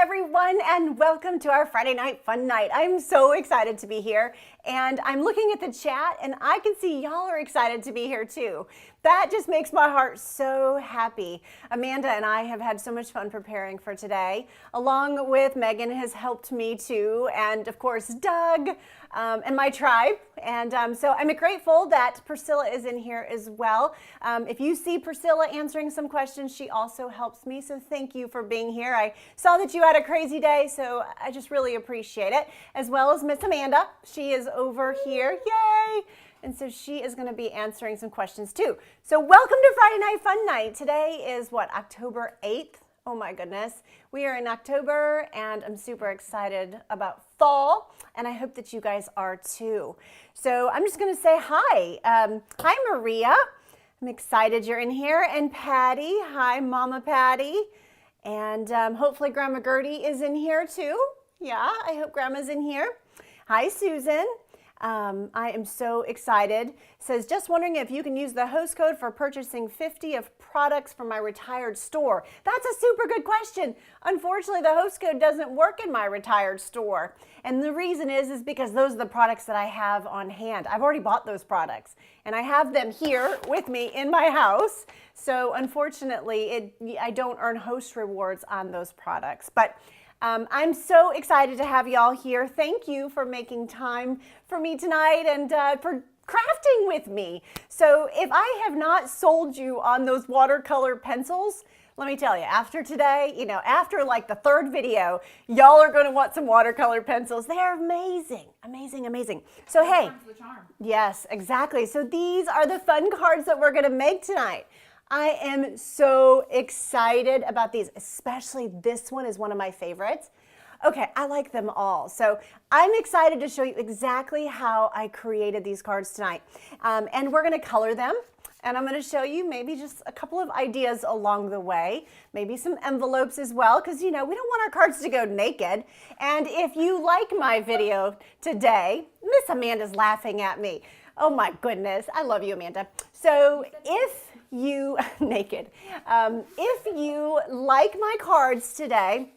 everyone, and welcome to our Friday night fun night. I'm so excited to be here, and I'm looking at the chat and I can see y'all are excited to be here too. That just makes my heart so happy. Amanda and I have had so much fun preparing for today, along with Megan has helped me too, and of course Doug and my tribe. And so I'm grateful that Priscilla is in here as well. If you see Priscilla answering some questions, she also helps me, so thank you for being here. I saw that you had a crazy day, so I just really appreciate it. As well as Miss Amanda, she is over here, yay! And so she is going to be answering some questions too. So welcome to Friday Night Fun Night. Today is what, October 8th? Oh my goodness. We are in October and I'm super excited about fall and I hope that you guys are too. So I'm just going to say hi. Hi Maria. I'm excited you're in here. And Patty. Hi Mama Patty. And hopefully Grandma Gertie is in here too. Yeah, I hope Grandma's in here. Hi Susan. I am so excited. It says, just wondering if you can use the host code for purchasing 50 of products from my retired store. That's a super good question. Unfortunately, the host code doesn't work in my retired store. And the reason is because those are the products that I have on hand. I've already bought those products and I have them here with me in my house. So unfortunately, I don't earn host rewards on those products. But I'm so excited to have y'all here. Thank you for making time for me tonight and for crafting with me. So if I have not sold you on those watercolor pencils, let me tell you, after today, after like the third video, y'all are going to want some watercolor pencils. They are amazing, amazing, amazing. So hey, yes, exactly. So these are the fun cards that we're going to make tonight. I am so excited about these, especially this one is one of my favorites. Okay, I like them all. So I'm excited to show you exactly how I created these cards tonight. And we're going to color them. And I'm going to show you maybe just a couple of ideas along the way, maybe some envelopes as well, because we don't want our cards to go naked. And if you like my video today, Miss Amanda's laughing at me. Oh my goodness, I love you, Amanda. So if you naked. If you like my cards today,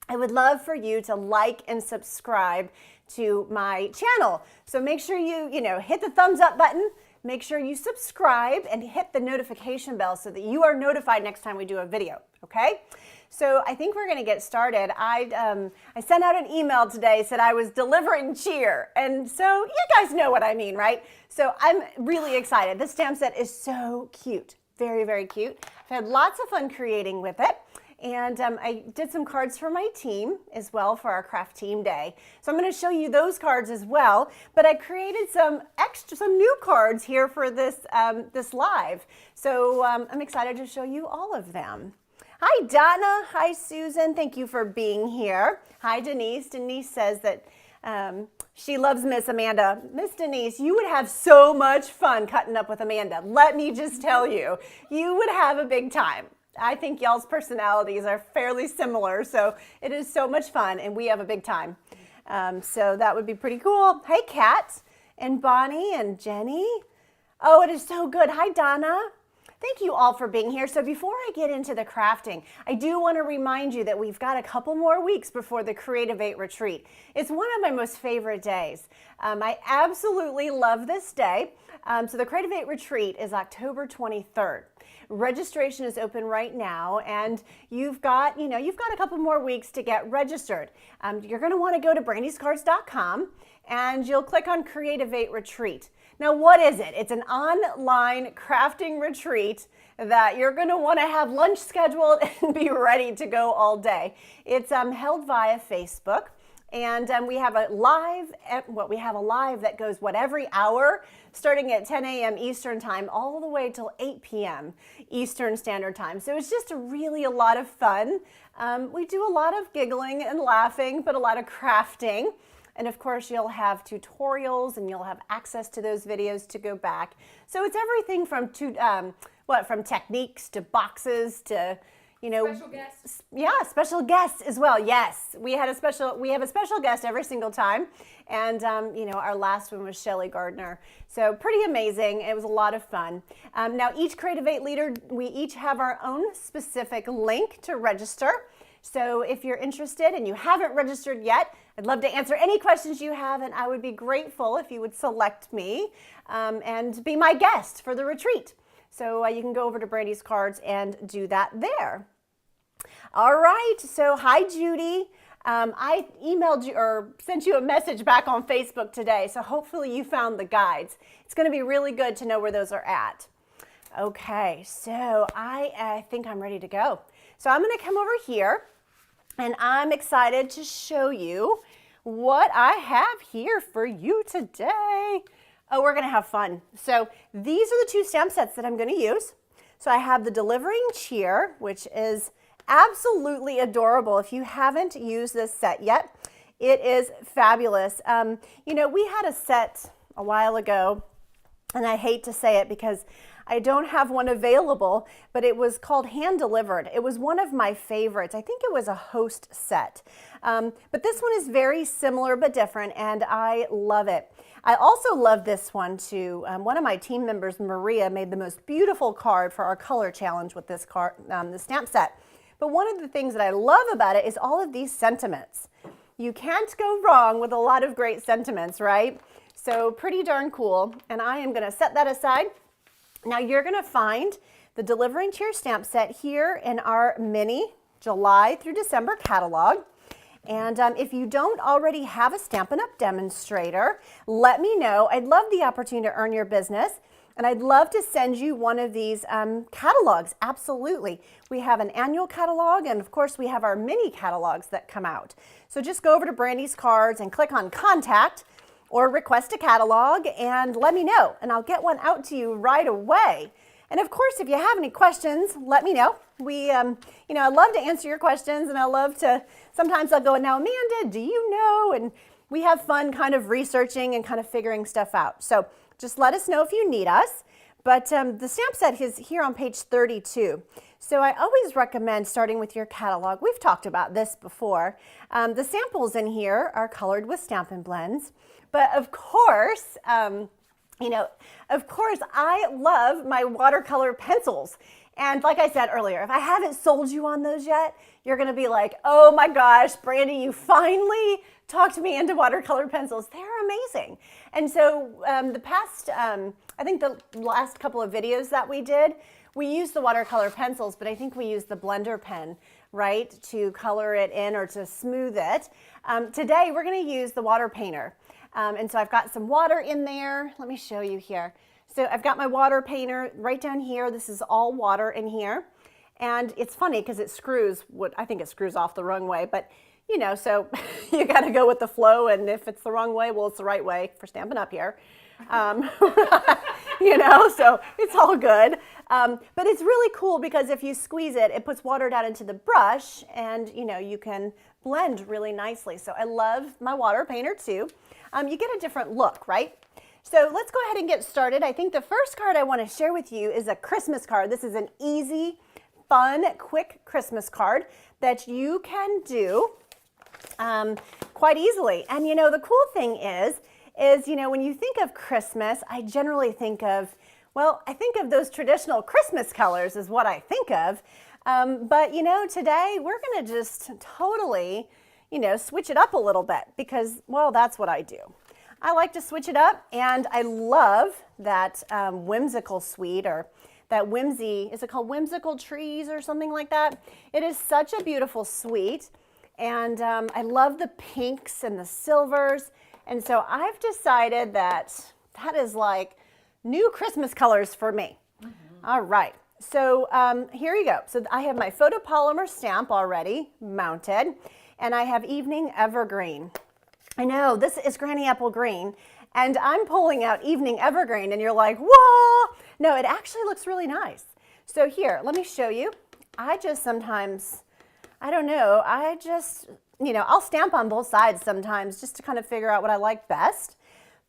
I would love for you to like and subscribe to my channel. So make sure you, hit the thumbs up button, make sure you subscribe and hit the notification bell so that you are notified next time we do a video, okay? So I think we're gonna get started. I sent out an email today, said I was delivering cheer. And so you guys know what I mean, right? So I'm really excited. This stamp set is so cute. Very, very cute. I've had lots of fun creating with it. And I did some cards for my team as well for our craft team day. So I'm going to show you those cards as well. But I created some new cards here for this, this live. So I'm excited to show you all of them. Hi, Donna. Hi, Susan. Thank you for being here. Hi, Denise. Denise says that she loves Miss Amanda. Miss Denise, you would have so much fun cutting up with Amanda. Let me just tell you, you would have a big time. I think y'all's personalities are fairly similar, so it is so much fun, and we have a big time. So that would be pretty cool. Hey, Kat, and Bonnie, and Jenny. Oh, it is so good. Hi, Donna. Thank you all for being here. So before I get into the crafting, I do want to remind you that we've got a couple more weeks before the Creative 8 retreat. It's one of my most favorite days. I absolutely love this day. So the Creative 8 retreat is October 23rd. Registration is open right now, and you've got a couple more weeks to get registered. You're going to want to go to BrandysCards.com and you'll click on Creative 8 Retreat. Now, what is it? It's an online crafting retreat that you're going to want to have lunch scheduled and be ready to go all day. It's held via Facebook. And we have a live that goes every hour, starting at 10 a.m. Eastern time, all the way till 8 p.m. Eastern Standard Time. So it's just really a lot of fun. We do a lot of giggling and laughing, but a lot of crafting. And of course, you'll have tutorials and you'll have access to those videos to go back. So it's everything from techniques to boxes to special guests. Yeah, special guests as well. Yes, we have a special guest every single time, and our last one was Shelly Gardner. So pretty amazing. It was a lot of fun. Now each Creative 8 leader, we each have our own specific link to register. So if you're interested and you haven't registered yet, I'd love to answer any questions you have, and I would be grateful if you would select me and be my guest for the retreat. So you can go over to BrandysCards and do that there. All right, so hi Judy. I emailed you or sent you a message back on Facebook today, so hopefully you found the guides. It's going to be really good to know where those are at. Okay, so I think I'm ready to go. So I'm going to come over here, and I'm excited to show you what I have here for you today. Oh, we're going to have fun. So these are the two stamp sets that I'm going to use. So I have the Delivering Cheer, which is absolutely adorable. If you haven't used this set yet, it is fabulous. You know, we had a set a while ago, and I hate to say it because I don't have one available, but it was called Hand Delivered. It was one of my favorites. I think it was a host set. But this one is very similar but different, and I love it. I also love this one too. One of my team members, Maria, made the most beautiful card for our color challenge with this card, the stamp set. But one of the things that I love about it is all of these sentiments. You can't go wrong with a lot of great sentiments, right? So pretty darn cool. And I am going to set that aside. Now you're going to find the Delivering Cheer stamp set here in our mini July through December catalog. And if you don't already have a Stampin' Up! Demonstrator, let me know. I'd love the opportunity to earn your business. And I'd love to send you one of these catalogs, absolutely. We have an annual catalog, and of course we have our mini catalogs that come out. So just go over to BrandysCards and click on Contact or Request a Catalog and let me know, and I'll get one out to you right away. And of course, if you have any questions, let me know. You know, I love to answer your questions, and I love to, sometimes I'll go, now Amanda, do you know? And we have fun kind of researching and kind of figuring stuff out. So just let us know if you need us. But the stamp set is here on page 32. So I always recommend starting with your catalog. We've talked about this before. The samples in here are colored with Stampin' Blends. But of course, you know, of course, I love my watercolor pencils. And like I said earlier, if I haven't sold you on those yet, you're going to be like, oh my gosh, Brandy, you finally talked me into watercolor pencils. They're amazing. And so the past, I think the last couple of videos that we did, we used the watercolor pencils, but I think we used the blender pen, right, to color it in or to smooth it. Today, we're going to use the water painter. And so I've got some water in there. Let me show you here. So I've got my water painter right down here. This is all water in here. And it's funny because it screws, I think it screws off the wrong way, but you know, so you got to go with the flow, and if it's the wrong way, well, it's the right way for Stampin' Up! Here. You know, so it's all good. But it's really cool because if you squeeze it, it puts water down into the brush, and you know, you can blend really nicely. So I love my water painter too. You get a different look, right? So let's go ahead and get started. I think the first card I want to share with you is a Christmas card. This is an easy, fun, quick Christmas card that you can do quite easily. And you know, the cool thing is, you know, when you think of Christmas, I generally think of, well, I think of those traditional Christmas colors is what I think of. But you know, today we're going to just totally, you know, switch it up a little bit because, well, that's what I do. I like to switch it up, and I love that whimsical suite, or that whimsy, is it called Whimsical Trees or something like that? It is such a beautiful suite, and I love the pinks and the silvers, and so I've decided that that is like new Christmas colors for me. Mm-hmm. All right, so here you go. So I have my photopolymer stamp already mounted, and I have Evening Evergreen. I know, this is Granny Apple Green, and I'm pulling out Evening Evergreen, and you're like, whoa! No, it actually looks really nice. So here, let me show you. I just sometimes, I don't know, I just, you know, I'll stamp on both sides sometimes just to kind of figure out what I like best.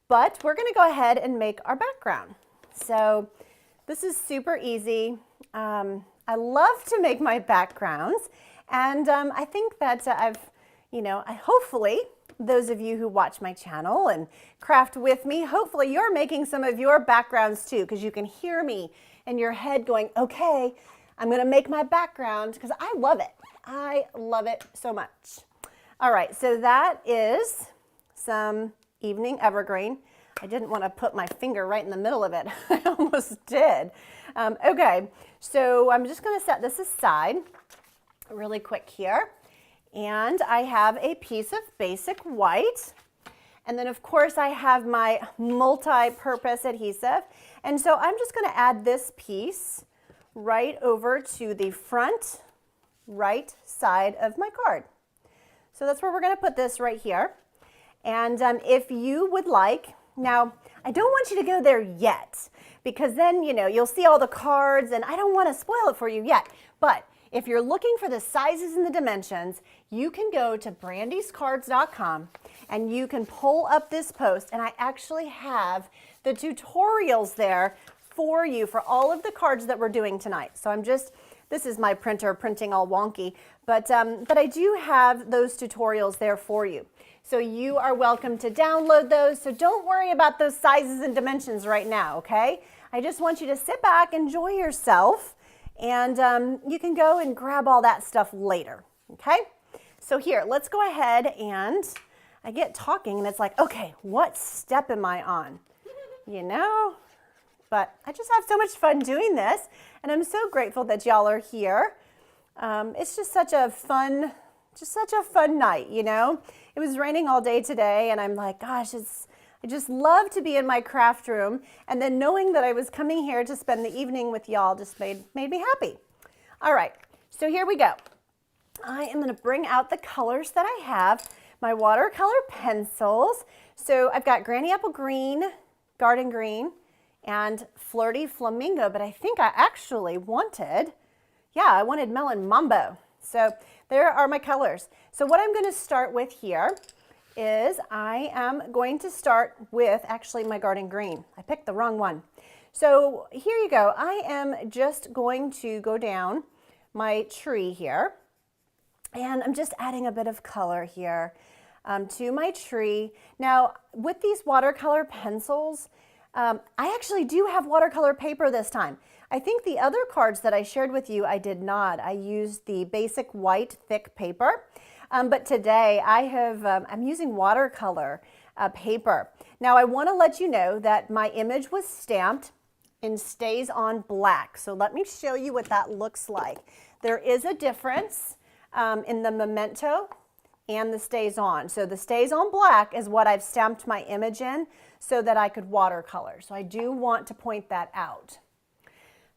But we're gonna go ahead and make our background. So this is super easy. I love to make my backgrounds, and I think that hopefully, those of you who watch my channel and craft with me, hopefully you're making some of your backgrounds too, because you can hear me in your head going, okay, I'm going to make my background, because I love it. I love it so much. All right, so that is some evening evergreen. I didn't want to put my finger right in the middle of it. I almost did. Okay, so I'm just going to set this aside really quick here. And I have a piece of basic white. And then of course I have my multi-purpose adhesive. And so I'm just going to add this piece right over to the front right side of my card. So that's where we're going to put this right here. And if you would like, now I don't want you to go there yet, because then, you know, you'll see all the cards and I don't want to spoil it for you yet. But if you're looking for the sizes and the dimensions, you can go to BrandysCards.com and you can pull up this post, and I actually have the tutorials there for you for all of the cards that we're doing tonight. So this is my printer printing all wonky, but I do have those tutorials there for you. So you are welcome to download those. So don't worry about those sizes and dimensions right now, okay? I just want you to sit back, enjoy yourself, and you can go and grab all that stuff later, okay? So here, let's go ahead, and I get talking and it's like, okay, what step am I on? You know? But I just have so much fun doing this, and I'm so grateful that y'all are here. It's just such a fun night, you know? It was raining all day today, and I'm like, gosh, I just love to be in my craft room, and then knowing that I was coming here to spend the evening with y'all just made me happy. All right, so here we go. I am going to bring out the colors that I have, my watercolor pencils. So I've got Granny Apple Green, Garden Green, and Flirty Flamingo, but I think I actually wanted Melon Mambo. So there are my colors. So what I'm going to start with here is I am going to start with actually my Garden Green. I picked the wrong one. So here you go. I am just going to go down my tree here, and I'm just adding a bit of color here to my tree. Now with these watercolor pencils, I actually do have watercolor paper this time. I think the other cards that I shared with you, I did not. I used the basic white thick paper, but today I'm using watercolor paper. Now I want to let you know that my image was stamped in Stays On Black. So let me show you what that looks like. There is a difference in the Memento and the Stays On. So the Stays On Black is what I've stamped my image in so that I could watercolor. So I do want to point that out.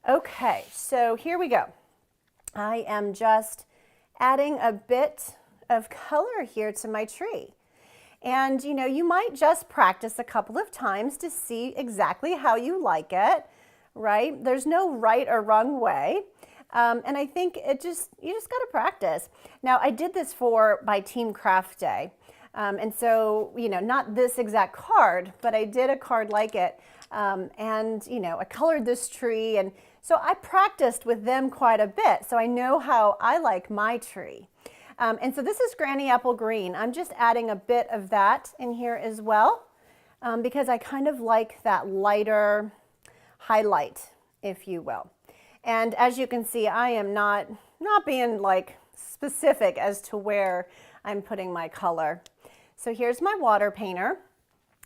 Okay, so here we go. I am just adding a bit of color here to my tree. And you know, you might just practice a couple of times to see exactly how you like it, right? There's no right or wrong way. And I think you just got to practice. Now, I did this for my Team Craft Day. And so, you know, not this exact card, but I did a card like it. And, you know, I colored this tree. And so I practiced with them quite a bit. So I know how I like my tree. And so this is Granny Apple Green. I'm just adding a bit of that in here as well, because I kind of like that lighter highlight, if you will. And as you can see, I am not being like specific as to where I'm putting my color. So here's my water painter,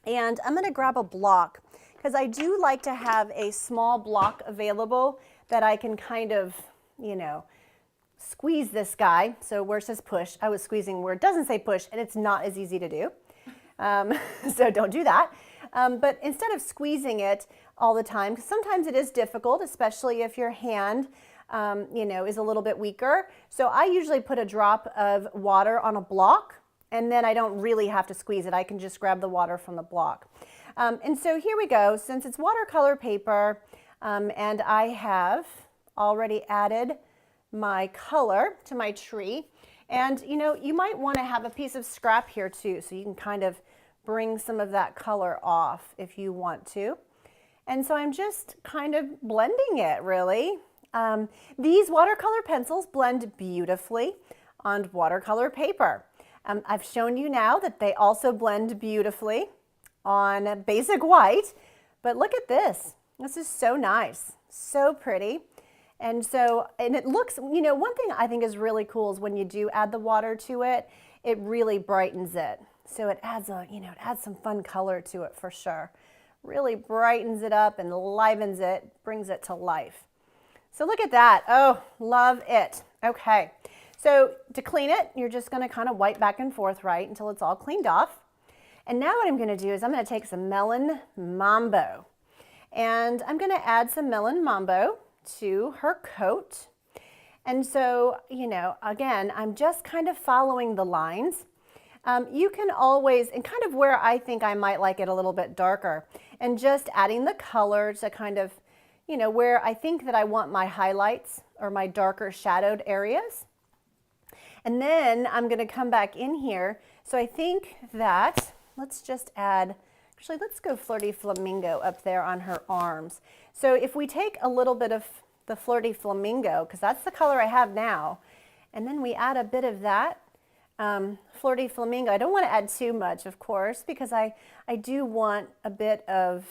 and I'm going to grab a block because I do like to have a small block available that I can kind of, you know, squeeze this guy. So where it says push, I was squeezing where it doesn't say push, and it's not as easy to do. So don't do that. But instead of squeezing it all the time, because sometimes it is difficult, especially if your hand, you know, is a little bit weaker. So I usually put a drop of water on a block, and then I don't really have to squeeze it. I can just grab the water from the block. And so here we go. Since it's watercolor paper, and I have already added my color to my tree, and you know, you might want to have a piece of scrap here too, so you can kind of bring some of that color off if you want to. And so I'm just kind of blending it, really. These watercolor pencils blend beautifully on watercolor paper. I've shown you now that they also blend beautifully on basic white, but look at this. This is so nice, so pretty. And so, and it looks, you know, one thing I think is really cool is when you do add the water to it, it really brightens it. So it adds a, you know, it adds some fun color to it for sure. Really brightens it up and livens it, brings it to life. So look at that. Oh, love it. Okay. So to clean it, you're just going to kind of wipe back and forth, right, until it's all cleaned off. And now what I'm going to do is I'm going to take some Melon Mambo. And I'm going to add some Melon Mambo to her coat. And so, you know, again, I'm just kind of following the lines. You can always, and kind of where I think I might like it a little bit darker, and just adding the color to kind of, you know, where I think that I want my highlights or my darker shadowed areas. And then I'm going to come back in here. So I think that, let's just add, actually let's go Flirty Flamingo up there on her arms. So if we take a little bit of the Flirty Flamingo, because that's the color I have now, and then we add a bit of that Flirty Flamingo. I don't want to add too much, of course, because I do want a bit of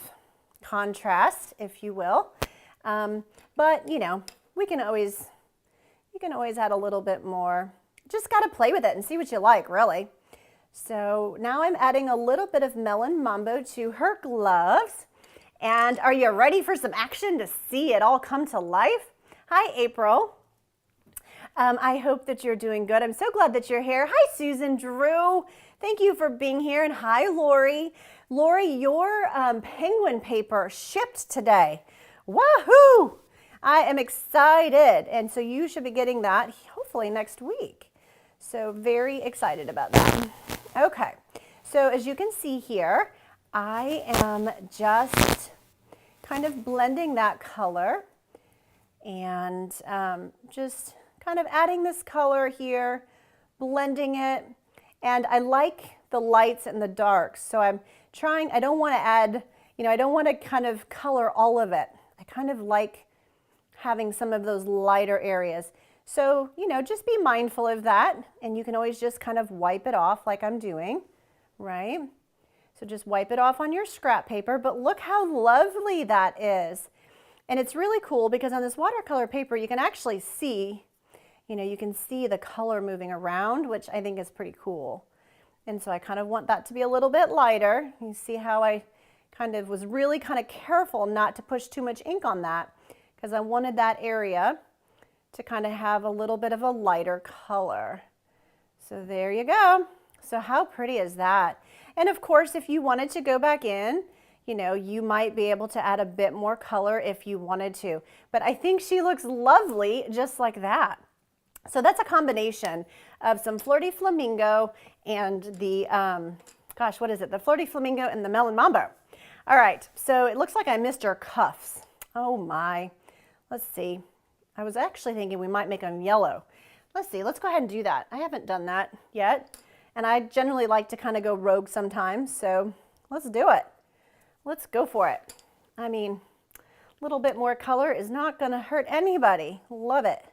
contrast, if you will. But you know, you can always add a little bit more. Just got to play with it and see what you like, really. So now I'm adding a little bit of Melon Mambo to her gloves. And are you ready for some action to see it all come to life? Hi, April. I hope that you're doing good. I'm so glad that you're here. Hi, Susan Drew. Thank you for being here. And hi, Lori. Lori, your penguin paper shipped today. Woohoo! I am excited. And so you should be getting that hopefully next week. So very excited about that. Okay, so as you can see here, I am just kind of blending that color and just kind of adding this color here, blending it. And I like the lights and the darks. So I'm trying, I don't want to add, you know, I don't want to kind of color all of it. I kind of like having some of those lighter areas. So, you know, just be mindful of that, and you can always just kind of wipe it off like I'm doing, right? So just wipe it off on your scrap paper, but look how lovely that is. And it's really cool because on this watercolor paper, you can actually see, you know, you can see the color moving around, which I think is pretty cool. And so I kind of want that to be a little bit lighter. You see how I kind of was really kind of careful not to push too much ink on that because I wanted that area to kind of have a little bit of a lighter color. So there you go. So how pretty is that? And of course, if you wanted to go back in, you know, you might be able to add a bit more color if you wanted to. But I think she looks lovely just like that. So that's a combination of some Flirty Flamingo and the, gosh, what is it? The Flirty Flamingo and the Melon Mambo. All right, so it looks like I missed her cuffs. Oh my, let's see. I was actually thinking we might make them yellow. Let's see, let's go ahead and do that. I haven't done that yet. And I generally like to kind of go rogue sometimes, so let's do it. Let's go for it. I mean, a little bit more color is not gonna hurt anybody. Love it.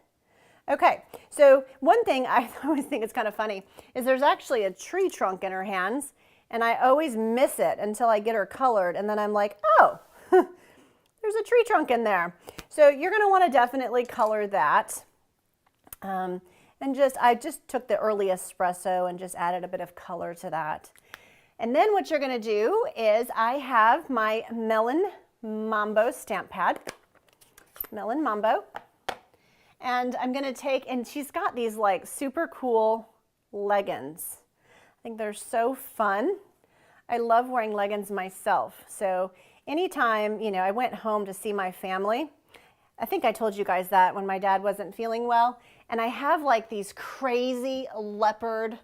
Okay, so one thing I always think is kind of funny is there's actually a tree trunk in her hands, and I always miss it until I get her colored, and then I'm like, oh, there's a tree trunk in there. So you're going to want to definitely color that. And I just took the early espresso and just added a bit of color to that. And then what you're going to do is I have my Melon Mambo stamp pad. Melon Mambo. And I'm going to take, and she's got these like super cool leggings. I think they're so fun. I love wearing leggings myself. So anytime, you know, I went home to see my family. I think I told you guys that when my dad wasn't feeling well. And I have like these crazy leopard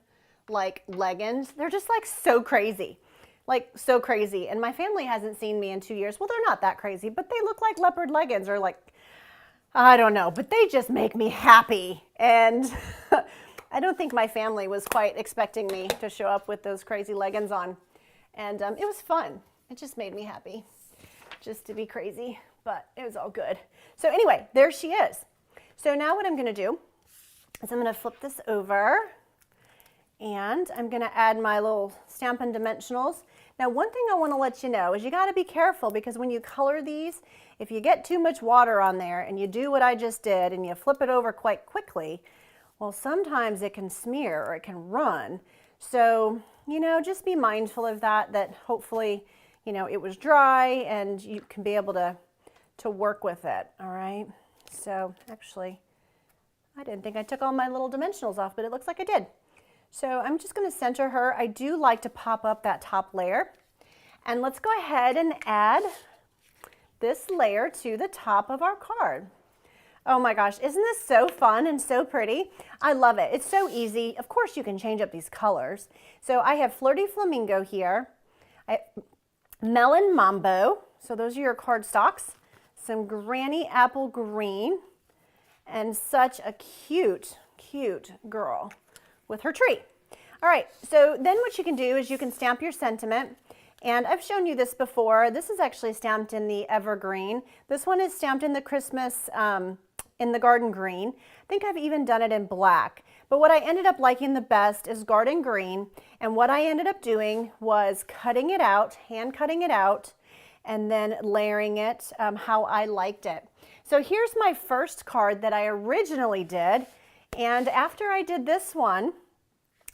like leggings. They're just like so crazy. Like so crazy. And my family hasn't seen me in 2 years. Well, they're not that crazy, but they look like leopard leggings or like, I don't know, but they just make me happy. And I don't think my family was quite expecting me to show up with those crazy leggings on. And it was fun. It just made me happy just to be crazy, but it was all good. So anyway, there she is. So now what I'm going to do is I'm going to flip this over and I'm going to add my little Stampin' Dimensionals. Now, one thing I want to let you know is you got to be careful, because when you color these, if you get too much water on there and you do what I just did and you flip it over quite quickly, well, sometimes it can smear or it can run. So, you know, just be mindful of that, that hopefully, you know, it was dry and you can be able to work with it, all right? So actually, I didn't think I took all my little dimensionals off, but it looks like I did. So I'm just going to center her. I do like to pop up that top layer. And let's go ahead and add this layer to the top of our card. Oh my gosh, isn't this so fun and so pretty? I love it. It's so easy. Of course, you can change up these colors. So I have Flirty Flamingo here, Melon Mambo, so those are your cardstocks, some Granny Apple Green, and such a cute, cute girl with her tree. All right, so then what you can do is you can stamp your sentiment. And I've shown you this before. This is actually stamped in the Evergreen. This one is stamped in the Christmas, in the Garden Green. I think I've even done it in black. But what I ended up liking the best is Garden Green. And what I ended up doing was cutting it out, hand cutting it out, and then layering it how I liked it. So here's my first card that I originally did. And after I did this one,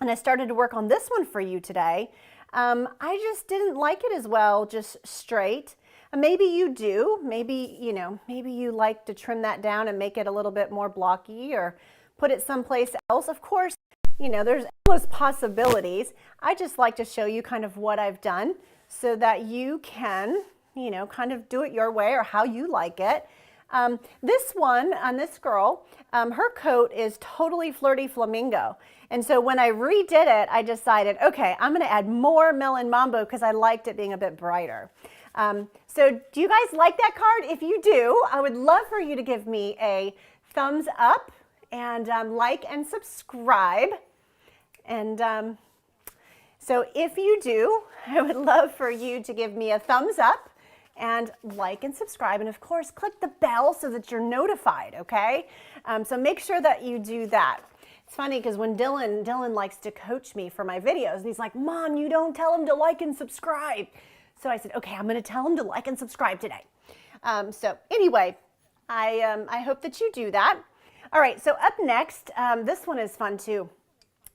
and I started to work on this one for you today, I just didn't like it as well, just straight. Maybe you do, maybe, you know, maybe you like to trim that down and make it a little bit more blocky or put it someplace else. Of course, you know, there's endless possibilities. I just like to show you kind of what I've done so that you can, you know, kind of do it your way or how you like it. This one on this girl, her coat is totally Flirty Flamingo. And so when I redid it, I decided, okay, I'm going to add more Melon Mambo because I liked it being a bit brighter. So do you guys like that card? If you do, I would love for you to give me a thumbs up and like and subscribe. And so if you do, I would love for you to give me a thumbs up and like and subscribe, and of course click the bell so that you're notified, okay? So make sure that you do that. It's funny because when Dylan likes to coach me for my videos, and he's like, Mom, you don't tell him to like and subscribe. So I said, okay, I'm gonna tell him to like and subscribe today. So anyway, I hope that you do that. All right, so up next, this one is fun too.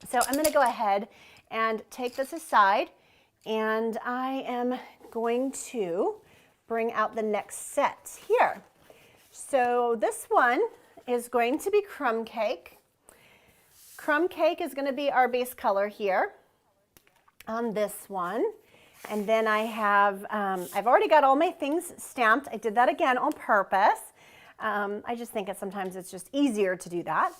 So I'm gonna go ahead and take this aside, and I am going to bring out the next set here. So this one is going to be Crumb Cake. Crumb Cake is going to be our base color here on this one. And then I have, I've already got all my things stamped. I did that again on purpose. I just think sometimes it's just easier to do that.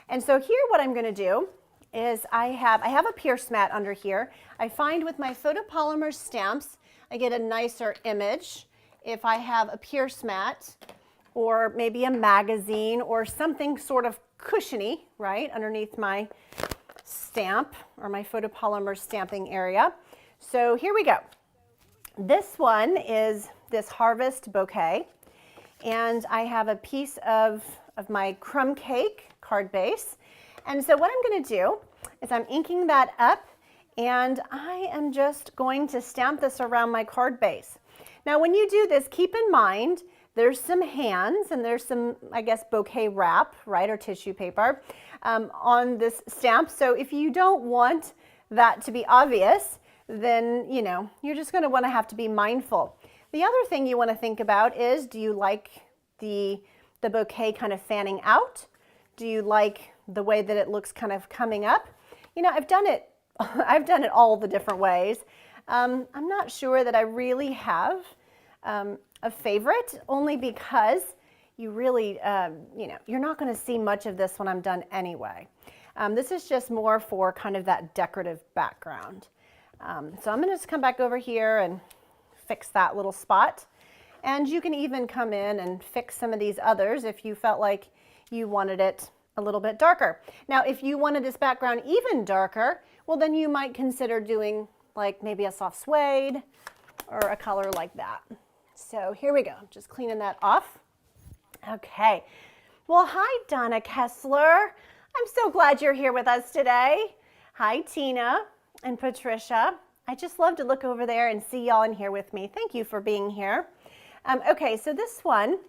And so here what I'm going to do is I have a pierce mat under here. I find with my photopolymer stamps, I get a nicer image if I have a pierce mat or maybe a magazine or something sort of cushiony, right, underneath my stamp or my photopolymer stamping area. So here we go. This one is this Harvest Bouquet, and I have a piece of my Crumb Cake card base. And so what I'm going to do is I'm inking that up, and I am just going to stamp this around my card base. Now when you do this, keep in mind there's some hands and there's some, I guess, bouquet wrap, right, or tissue paper on this stamp. So if you don't want that to be obvious, then, you know, you're just going to have to be mindful. The other thing you want to think about is, do you like the bouquet kind of fanning out? Do you like the way that it looks kind of coming up? You know, I've done it all the different ways. I'm not sure that I really have a favorite, only because you really, you know, you're not going to see much of this when I'm done anyway. This is just more for kind of that decorative background. So I'm going to just come back over here and fix that little spot. And you can even come in and fix some of these others if you felt like you wanted it a little bit darker. Now, if you wanted this background even darker, well, then you might consider doing like maybe a soft suede or a color like that. So here we go, just cleaning that off. Okay, well, hi Donna Kessler. I'm so glad you're here with us today. Hi Tina and Patricia. I just love to look over there and see y'all in here with me. Thank you for being here. Okay, so this one,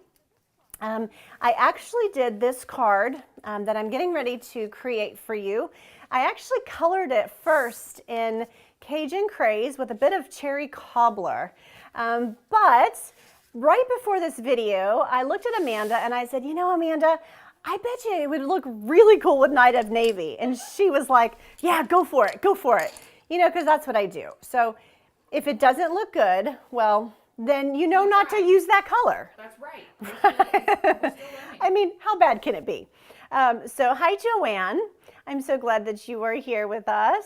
I actually did this card that I'm getting ready to create for you. I actually colored it first in Cajun Craze with a bit of cherry cobbler. But right before this video, I looked at Amanda and I said, you know, Amanda, I bet you it would look really cool with Night of Navy. And she was like, yeah, go for it, go for it. You know, because that's what I do. So if it doesn't look good, well, then you know not to use that color. That's right. I mean, how bad can it be? So hi, Joanne. I'm so glad that you are here with us.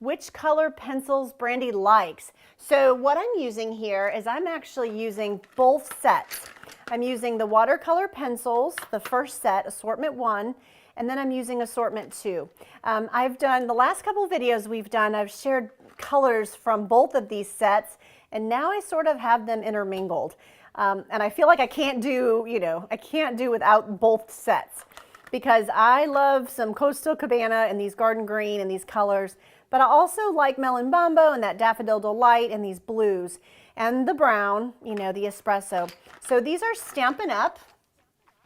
Which color pencils Brandy likes? So what I'm using here is I'm actually using both sets. I'm using the watercolor pencils, the first set, assortment 1, and then I'm using assortment 2. I've done, the last couple videos we've done, I've shared colors from both of these sets, and now I sort of have them intermingled. And I feel like I can't do, you know, I can't do without both sets, because I love some Coastal Cabana and these garden green and these colors, but I also like Melon Bumbo and that Daffodil Delight and these blues and the brown, you know, the espresso. So these are Stampin' Up,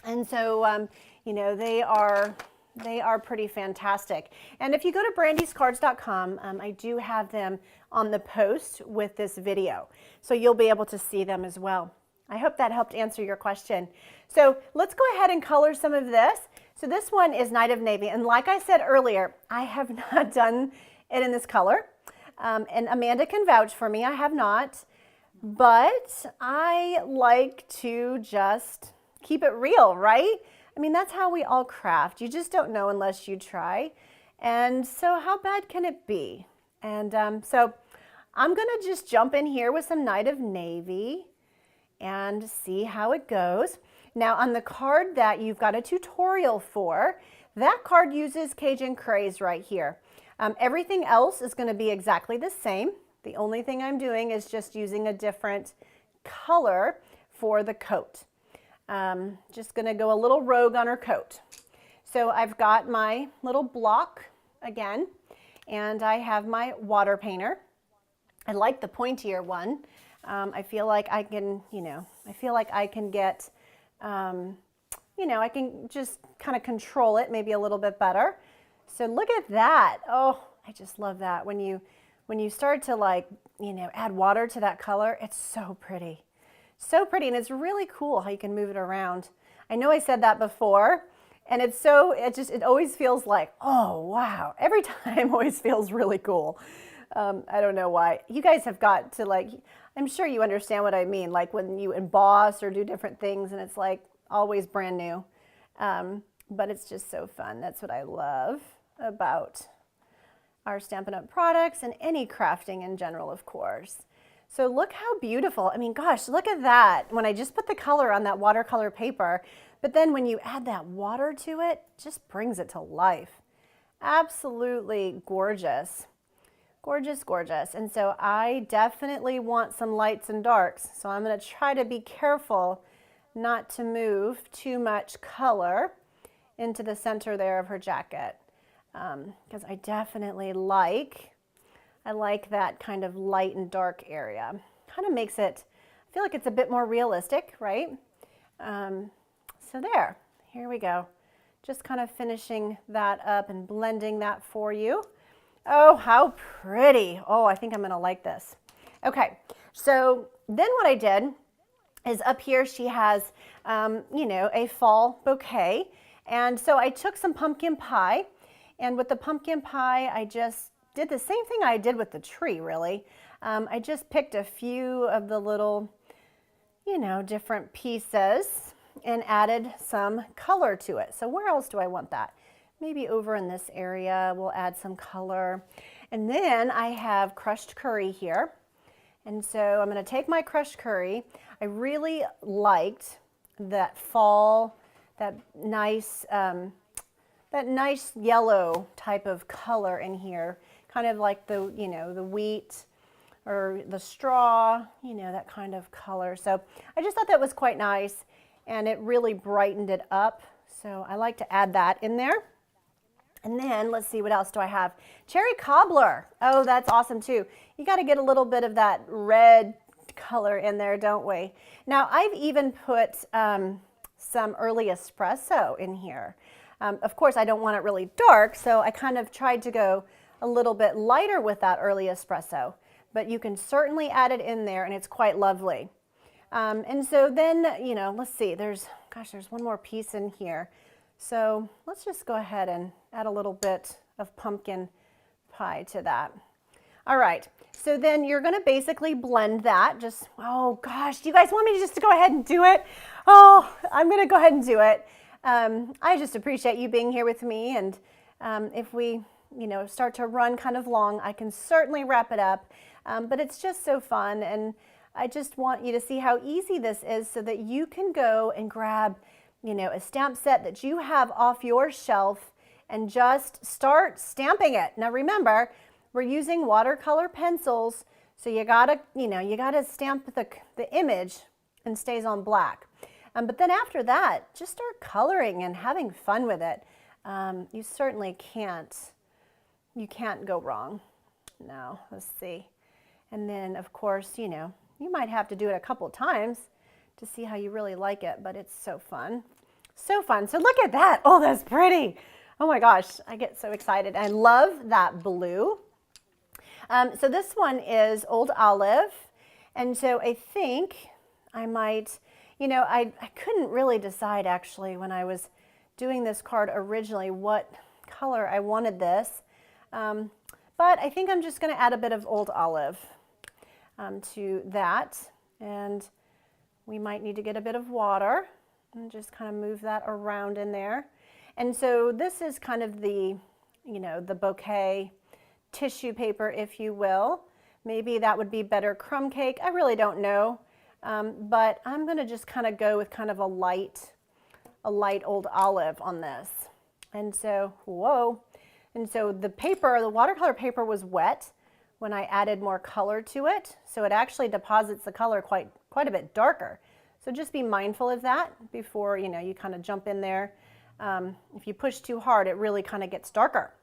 and so you know, they are pretty fantastic. And if you go to BrandysCards.com, I do have them on the post with this video, so you'll be able to see them as well. I hope that helped answer your question. So let's go ahead and color some of this. So this one is Night of Navy, and like I said earlier, I have not done it in this color, and Amanda can vouch for me, I have not, but I like to just keep it real, right? I mean, that's how we all craft. You just don't know unless you try. And so how bad can it be? And so I'm going to just jump in here with some Night of Navy and see how it goes. Now on the card that you've got a tutorial for, that card uses Cajun Craze right here. Everything else is going to be exactly the same. The only thing I'm doing is just using a different color for the coat. Just going to go a little rogue on her coat. So I've got my little block again, and I have my water painter. I like the pointier one. I feel like I can, you know, I feel like I can get, you know, I can just kind of control it maybe a little bit better. So look at that. Oh, I just love that. When you start to, like, you know, add water to that color, it's so pretty. So pretty, and it's really cool how you can move it around. I know I said that before, and it's so, it always feels like, oh, wow. Every time always feels really cool. I don't know why. You guys have got to, like, I'm sure you understand what I mean, like when you emboss or do different things, and it's like always brand new. But it's just so fun. That's what I love about our Stampin' Up! Products and any crafting in general, of course. So look how beautiful. I mean, gosh, look at that. When I just put the color on that watercolor paper, but then when you add that water to it, it just brings it to life. Absolutely gorgeous. Gorgeous, gorgeous. And so I definitely want some lights and darks. So I'm going to try to be careful not to move too much color into the center there of her jacket. Because I definitely like that kind of light and dark area. Kind of makes it, I feel like it's a bit more realistic, right? So there, here we go. Just kind of finishing that up and blending that for you. Oh, how pretty. Oh, I think I'm gonna like this. Okay, so then what I did is up here she has, you know, a fall bouquet. And so I took some pumpkin pie, and with the pumpkin pie, I just did the same thing I did with the tree, really. I just picked a few of the little, you know, different pieces and added some color to it. So where else do I want that? Maybe over in this area, we'll add some color. And then I have crushed curry here. And so I'm gonna take my crushed curry. I really liked that fall, that nice yellow type of color in here. Kind of like the, you know, the wheat or the straw, you know, that kind of color. So I just thought that was quite nice, and it really brightened it up. So I like to add that in there. And then let's see, what else do I have? Cherry cobbler. Oh, that's awesome too. You got to get a little bit of that red color in there, don't we? Now I've even put some early espresso in here. Of course, I don't want it really dark, so I kind of tried to go a little bit lighter with that early espresso, but you can certainly add it in there and it's quite lovely. And so then, let's see, there's one more piece in here. So let's just go ahead and add a little bit of pumpkin pie to that. All right, so then you're gonna basically blend that. Oh gosh, do you guys want me to go ahead and do it? Oh, I'm gonna go ahead and do it. I just appreciate you being here with me, and if we start to run kind of long, I can certainly wrap it up, but it's just so fun, and I just want you to see how easy this is so that you can go and grab a stamp set that you have off your shelf and just start stamping it. Now remember, we're using watercolor pencils, so you gotta stamp the image and stays on black. But then after that, just start coloring and having fun with it. You certainly can't go wrong. No, let's see. And then of course, you might have to do it a couple times to see how you really like it, but it's so fun. So fun. So look at that. Oh, that's pretty. Oh my gosh, I get so excited. I love that blue. So this one is Old Olive. And so I think I might, I couldn't really decide actually when I was doing this card originally what color I wanted this. But I think I'm just going to add a bit of Old Olive to that. And we might need to get a bit of water and just kind of move that around in there. And so this is kind of the, the bouquet tissue paper, if you will. Maybe that would be better crumb cake. I really don't know. But I'm going to just kind of go with kind of a light Old Olive on this. And so, whoa. And so the watercolor paper was wet when I added more color to it. So it actually deposits the color quite a bit darker. So just be mindful of that before, you kind of jump in there. If you push too hard, it really kind of gets darker.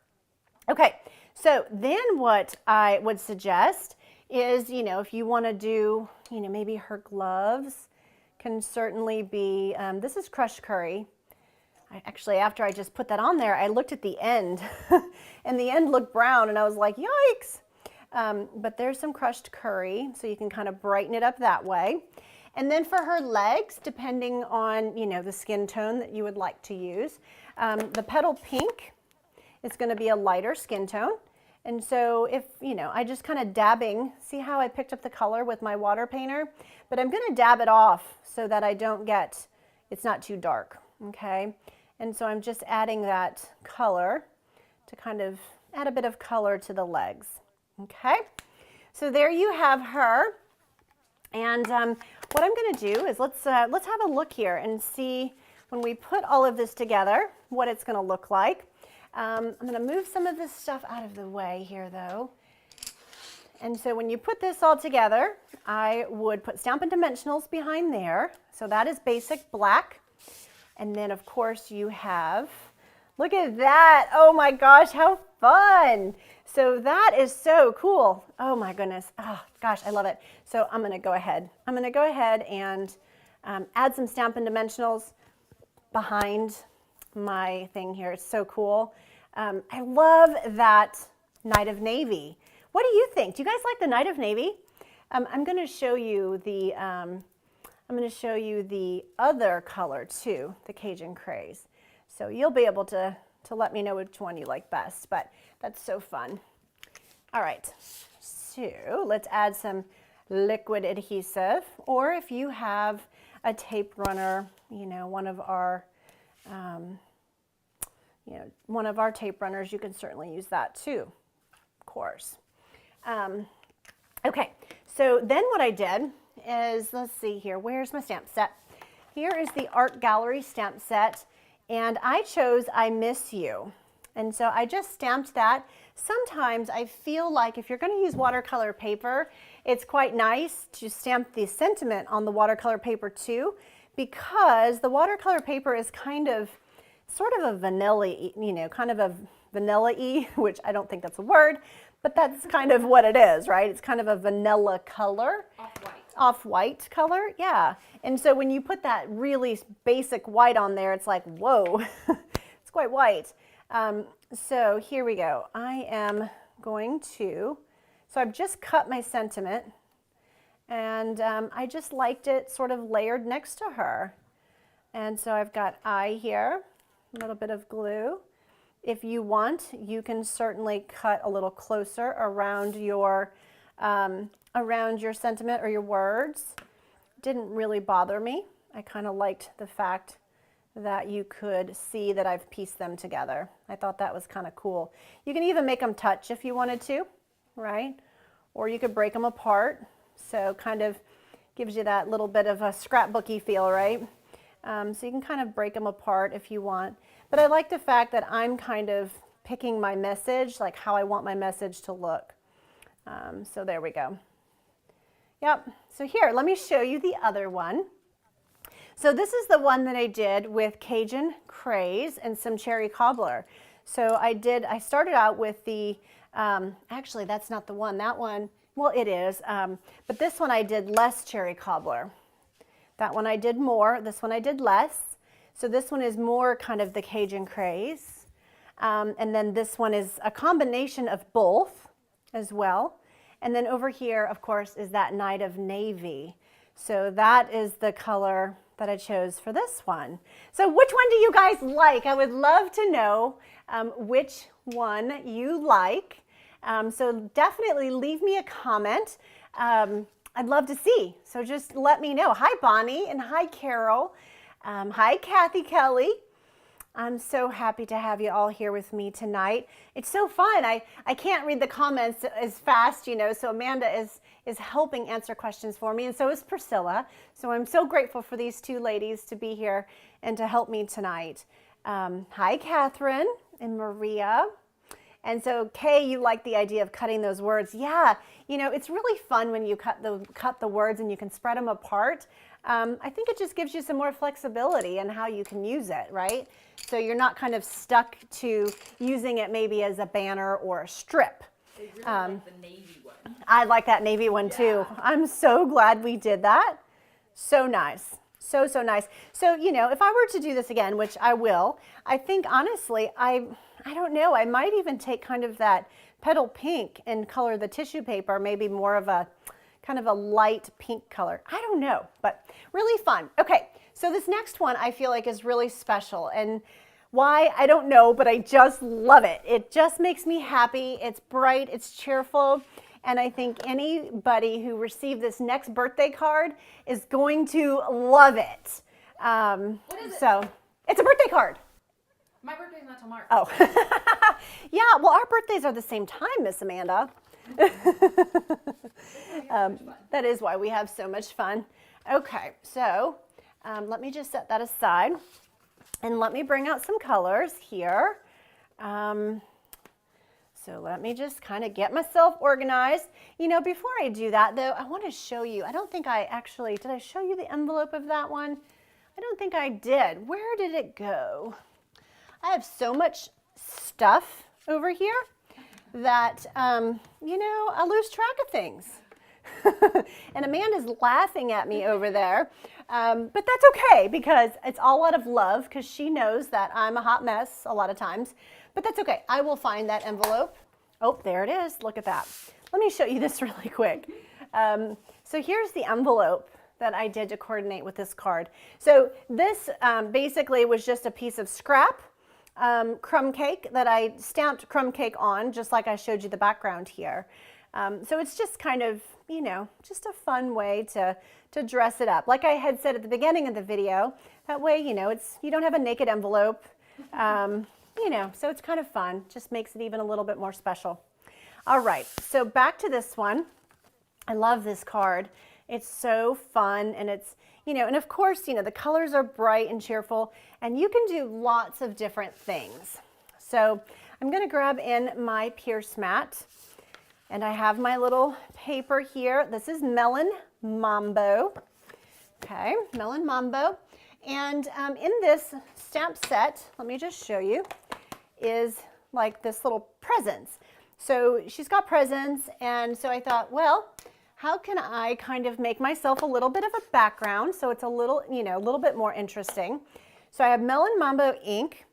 Okay, so then what I would suggest is, if you want to do, maybe her gloves can certainly be, this is crushed curry. Actually, after I just put that on there, I looked at the end and the end looked brown and I was like, yikes. But there's some crushed curry, so you can kind of brighten it up that way. And then for her legs, depending on, the skin tone that you would like to use, the petal pink is going to be a lighter skin tone. And so if, I just kind of dabbing, see how I picked up the color with my water painter? But I'm going to dab it off so that I don't get, it's not too dark, okay? And so I'm just adding that color to kind of add a bit of color to the legs, okay? So there you have her. And what I'm going to do is let's have a look here and see when we put all of this together what it's going to look like. I'm going to move some of this stuff out of the way here though. And so when you put this all together, I would put Stampin' Dimensionals behind there. So that is basic black. And then of course you have, look at that. Oh my gosh, how fun. So that is so cool. Oh my goodness. Oh gosh, I love it. So I'm going to go ahead. And add some Stampin' Dimensionals behind my thing here. It's so cool. I love that Night of Navy. What do you think? Do you guys like the Night of Navy? I'm going to show you the other color too, the Cajun Craze. So you'll be able to let me know which one you like best, but that's so fun. All right, so let's add some liquid adhesive, or if you have a tape runner, one of our tape runners, you can certainly use that too, of course. Okay, so then what I did is, let's see here, where's my stamp set? Here is the Art Gallery stamp set, and I chose I Miss You. And so I just stamped that. Sometimes I feel like if you're going to use watercolor paper, it's quite nice to stamp the sentiment on the watercolor paper too, because the watercolor paper is kind of, sort of a vanilla, kind of a vanilla-y, which I don't think that's a word, but that's kind of what it is, right? It's kind of a vanilla color. Off-white. Off-white color, yeah. And so when you put that really basic white on there, it's like, whoa, it's quite white. So here we go. I am going to, so I've just cut my sentiment, and I just liked it sort of layered next to her. And so I've got I here, a little bit of glue. If you want, you can certainly cut a little closer around your sentiment or your words. Didn't really bother me. I kind of liked the fact that you could see that I've pieced them together. I thought that was kind of cool. You can even make them touch if you wanted to, right? Or you could break them apart. So kind of gives you that little bit of a scrapbooky feel, right? So you can kind of break them apart if you want. But I like the fact that I'm kind of picking my message, like how I want my message to look. So there we go. Yep, so here, let me show you the other one. So this is the one that I did with Cajun Craze and some cherry cobbler. So I started out with the, actually that's not the one, that one, well it is, but this one I did less cherry cobbler. That one I did more, this one I did less. So this one is more kind of the Cajun Craze. And then this one is a combination of both as well. And then over here, of course, is that Night of Navy. So that is the color that I chose for this one. So which one do you guys like? I would love to know which one you like. So definitely leave me a comment. I'd love to see. So just let me know. Hi, Bonnie, and hi, Carol. Hi, Kathy Kelly. I'm so happy to have you all here with me tonight. It's so fun. I can't read the comments as fast, you know, so Amanda is helping answer questions for me, and so is Priscilla. So I'm so grateful for these two ladies to be here and to help me tonight. Hi, Catherine and Maria. And so, Kay, you like the idea of cutting those words. Yeah, you know, it's really fun when you cut the words and you can spread them apart. I think it just gives you some more flexibility in how you can use it, right? So you're not kind of stuck to using it maybe as a banner or a strip. They really like the navy one. I like that navy one too. I'm so glad we did that. So nice. So, so nice. So, you know, if I were to do this again, which I will, I think honestly, I don't know, I might even take kind of that petal pink and color the tissue paper, maybe more of a kind of a light pink color. I don't know, but really fun. Okay, so this next one I feel like is really special, and why, I don't know, but I just love it. It just makes me happy. It's bright, it's cheerful, and I think anybody who received this next birthday card is going to love it. What is it? So, it's a birthday card. My birthday's not till March. Oh, yeah, well, our birthdays are the same time, Miss Amanda. That is why we have so much fun. Okay, so let me just set that aside and let me bring out some colors here. So let me just kind of get myself organized. You know, before I do that though, I want to show you, I don't think I actually, did I show you the envelope of that one? I don't think I did. Where did it go? I have so much stuff over here that, you know, I lose track of things. And Amanda's laughing at me over there. But that's okay because it's all out of love because she knows that I'm a hot mess a lot of times. But that's okay. I will find that envelope. Oh, there it is. Look at that. Let me show you this really quick. So here's the envelope that I did to coordinate with this card. So this basically was just a piece of scrap crumb cake that I stamped crumb cake on, just like I showed you the background here. So it's just kind of, you know, just a fun way to dress it up. Like I had said at the beginning of the video, that way, you know, you don't have a naked envelope, you know, so it's kind of fun. Just makes it even a little bit more special. All right, so back to this one. I love this card. It's so fun, and it's, you know, and of course, you know, the colors are bright and cheerful, and you can do lots of different things. So I'm going to grab in my Pierce mat, and I have my little paper here. This is Melon Mambo. Okay, Melon Mambo. And in this stamp set, let me just show you, is like this little presents. So she's got presents, and so I thought, well, how can I kind of make myself a little bit of a background so it's a little, a little bit more interesting. So I have Melon Mambo ink,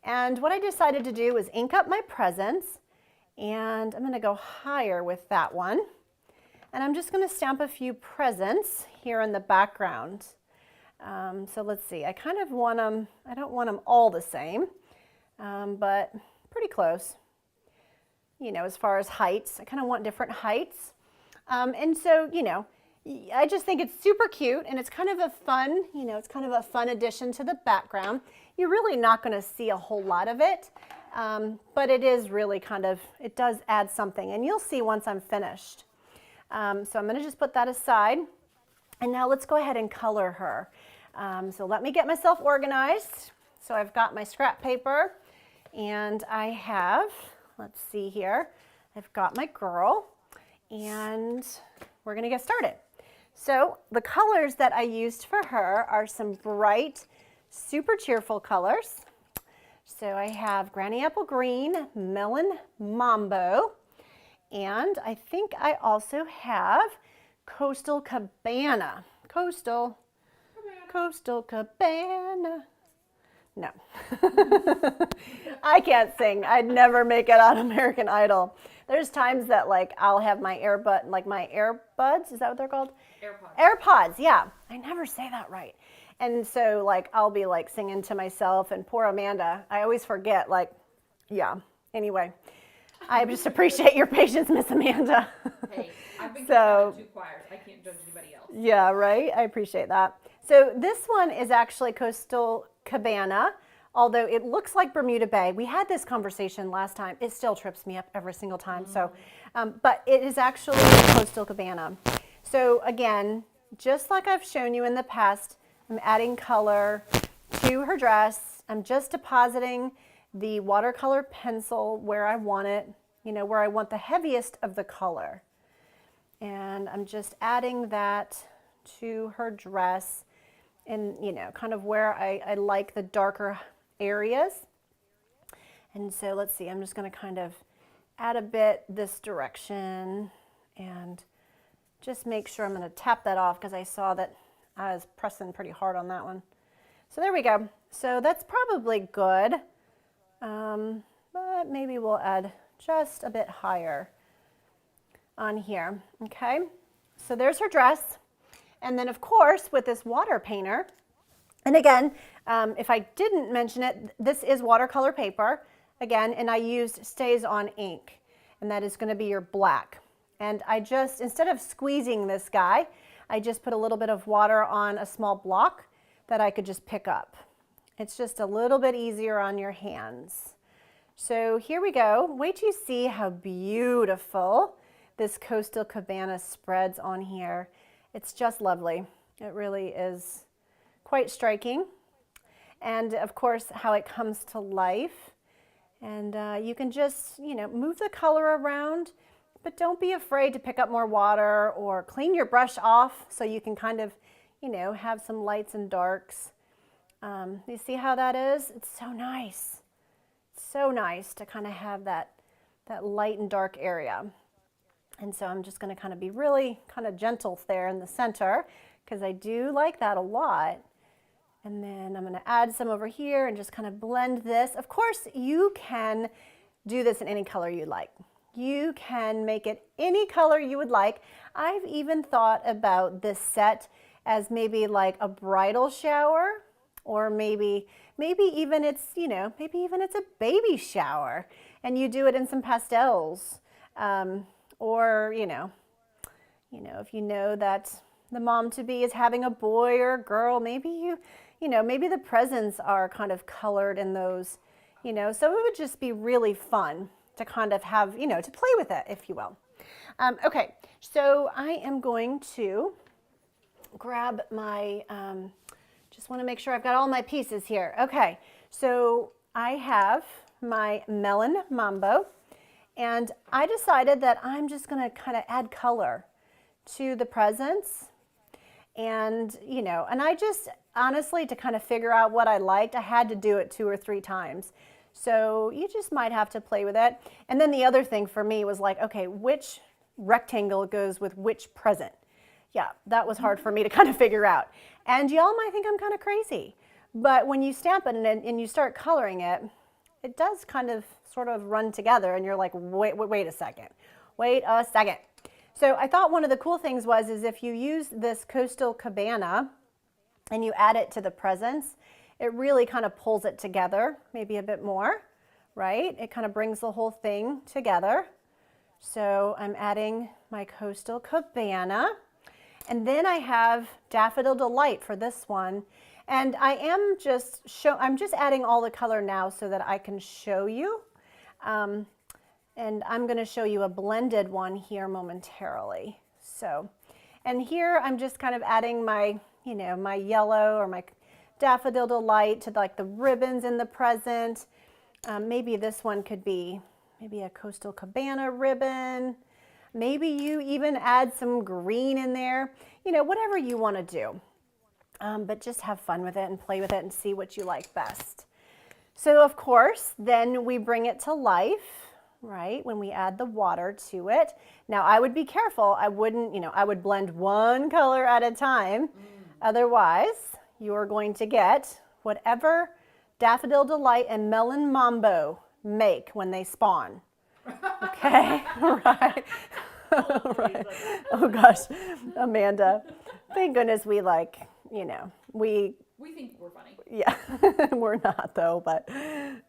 and what I decided to do was ink up my presents, and I'm going to go higher with that one. And I'm just going to stamp a few presents here in the background. So let's see, I kind of want them, I don't want them all the same, but pretty close. As far as heights, I kind of want different heights. And so, I just think it's super cute, and it's kind of a fun, it's kind of a fun addition to the background. You're really not going to see a whole lot of it, but it is really kind of, it does add something, and you'll see once I'm finished. So I'm going to just put that aside, and now let's go ahead and color her. So let me get myself organized. So I've got my scrap paper, and I have, let's see here, I've got my girl, and we're going to get started. So the colors that I used for her are some bright, super cheerful colors. So I have Granny Apple Green, Melon Mambo, and I think I also have Coastal Cabana. Coastal Cabana. No. I can't sing. I'd never make it on American Idol. There's times that like I'll have my my AirBuds, is that what they're called? AirPods. AirPods, yeah. I never say that right. And so like I'll be like singing to myself, and poor Amanda, I always forget, like, yeah. Anyway, I just appreciate your patience, Miss Amanda. Hey, I've been So, in 2 choirs. I can't judge anybody else. yeah, right? I appreciate that. So this one is actually Coastal Cabana, although it looks like Bermuda Bay. We had this conversation last time. It still trips me up every single time. So, but it is actually Coastal Cabana. So again, just like I've shown you in the past, I'm adding color to her dress. I'm just depositing the watercolor pencil where I want it, where I want the heaviest of the color. And I'm just adding that to her dress, and kind of where I like the darker areas. And so let's see, I'm just going to kind of add a bit this direction and just make sure I'm going to tap that off, because I saw that I was pressing pretty hard on that one. So there we go. So that's probably good, but maybe we'll add just a bit higher on here. Okay, so there's her dress. And then of course with this water painter, and again, if I didn't mention it, this is watercolor paper again, and I used Stays On ink, and that is going to be your black. And I just, instead of squeezing this guy, I just put a little bit of water on a small block that I could just pick up. It's just a little bit easier on your hands. So here we go. Wait till you see how beautiful this Coastal Cabana spreads on here. It's just lovely. It really is quite striking. And of course, how it comes to life. And you can just, move the color around, but don't be afraid to pick up more water or clean your brush off so you can kind of, have some lights and darks. You see how that is? It's so nice. It's so nice to kind of have that light and dark area. And so I'm just going to kind of be really kind of gentle there in the center, because I do like that a lot. And then I'm going to add some over here and just kind of blend this. Of course, you can do this in any color you like. You can make it any color you would like. I've even thought about this set as maybe like a bridal shower, or maybe even it's, maybe even it's a baby shower, and you do it in some pastels. Or, if you know that the mom-to-be is having a boy or a girl, maybe maybe the presents are kind of colored in those, so it would just be really fun to kind of have, to play with it, if you will. Okay, so I am going to grab my, just want to make sure I've got all my pieces here. Okay, so I have my Melon Mambo. And I decided that I'm just going to kind of add color to the presents. And, and I just, honestly, to kind of figure out what I liked, I had to do it 2 or 3 times. So you just might have to play with it. And then the other thing for me was like, okay, which rectangle goes with which present? Yeah, that was hard for me to kind of figure out. And y'all might think I'm kind of crazy, but when you stamp it and you start coloring it, it does kind of sort of run together, and you're like, wait a second. Wait a second. So I thought one of the cool things is if you use this Coastal Cabana and you add it to the presents, it really kind of pulls it together, maybe a bit more, right? It kind of brings the whole thing together. So I'm adding my Coastal Cabana. And then I have Daffodil Delight for this one. And I'm just adding all the color now so that I can show you. And I'm going to show you a blended one here momentarily. So, and here I'm just kind of adding my, my yellow or my Daffodil Delight to like the ribbons in the present. Maybe this one could be maybe a Coastal Cabana ribbon. Maybe you even add some green in there, whatever you want to do. But just have fun with it and play with it and see what you like best. So of course, then we bring it to life, right? When we add the water to it. Now I would be careful. I wouldn't, I would blend one color at a time. Otherwise, you're going to get whatever Daffodil Delight and Melon Mambo make when they spawn. Okay, right. Right. Oh gosh, Amanda, thank goodness we We think we're funny. yeah, we're not though, but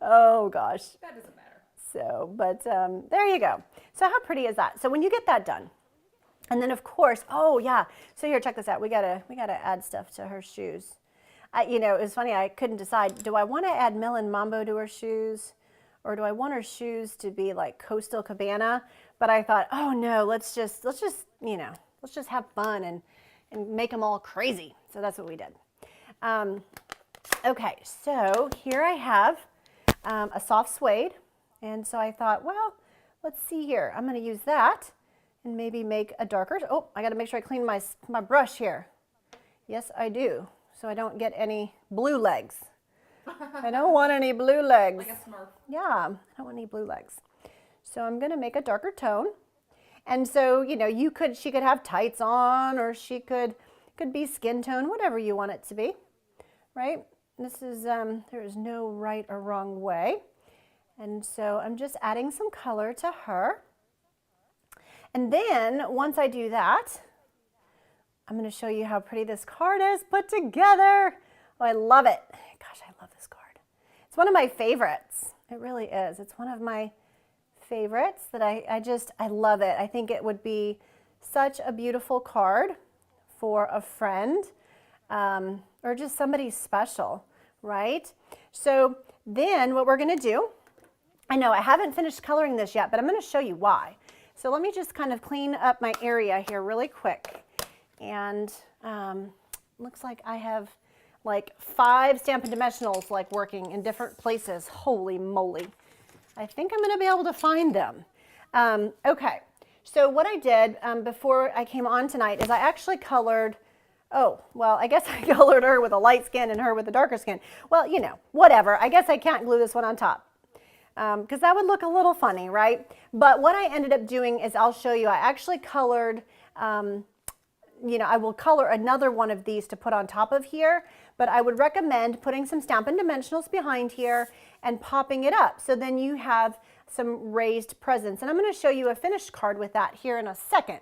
oh gosh. That doesn't matter. So, but there you go. So how pretty is that? So when you get that done, and then of course, oh yeah, so here, check this out. We gotta add stuff to her shoes. It was funny, I couldn't decide, do I want to add Melon Mambo to her shoes? Or do I want her shoes to be like Coastal Cabana? But I thought, oh no, let's just have fun and make them all crazy. So that's what we did. Okay, so here I have a soft suede. And so I thought, well, let's see here. I'm going to use that and maybe make a darker. Oh, I got to make sure I clean my brush here. Yes, I do. So I don't get any blue legs. I don't want any blue legs. Like a Smurf. Yeah, I don't want any blue legs. So I'm going to make a darker tone. And so, she could have tights on, or she could be skin tone, whatever you want it to be, right? This is, there is no right or wrong way. And so I'm just adding some color to her. And then once I do that, I'm going to show you how pretty this card is put together. Oh, I love it. Gosh, I love this card. It's one of my favorites. It really is. It's one of my favorites that I love it. I think it would be such a beautiful card for a friend or just somebody special, right? So then what we're going to do, I know I haven't finished coloring this yet, but I'm going to show you why. So let me just kind of clean up my area here really quick. And looks like I have like 5 Stampin' Dimensionals like working in different places. Holy moly. I think I'm going to be able to find them. Okay, so what I did before I came on tonight is I actually colored, I guess I colored her with a light skin and her with a darker skin. Well, whatever. I guess I can't glue this one on top because that would look a little funny, right? But what I ended up doing is I'll show you. I actually colored I will color another one of these to put on top of here, but I would recommend putting some Stampin' Dimensionals behind here and popping it up. So then you have some raised presents. And I'm going to show you a finished card with that here in a second.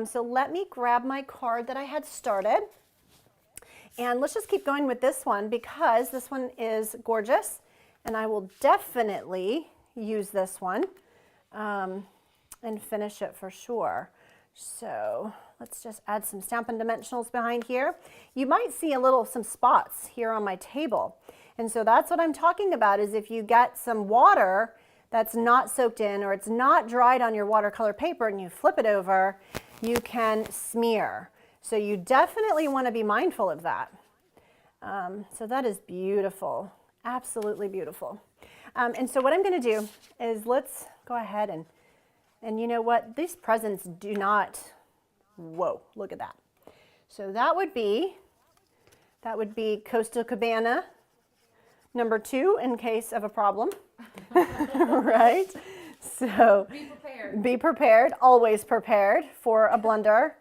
So let me grab my card that I had started. And let's just keep going with this one because this one is gorgeous. And I will definitely use this one and finish it for sure. So let's just add some Stampin' Dimensionals behind here. You might see some spots here on my table. And so that's what I'm talking about is if you get some water that's not soaked in or it's not dried on your watercolor paper and you flip it over, you can smear. So you definitely want to be mindful of that. So that is beautiful, absolutely beautiful. And so what I'm going to do is let's go ahead and you know what? These presents do not, whoa, look at that. So that would be Coastal Cabana, number 2 in case of a problem, right? So Be prepared. be prepared, always prepared for a blunder.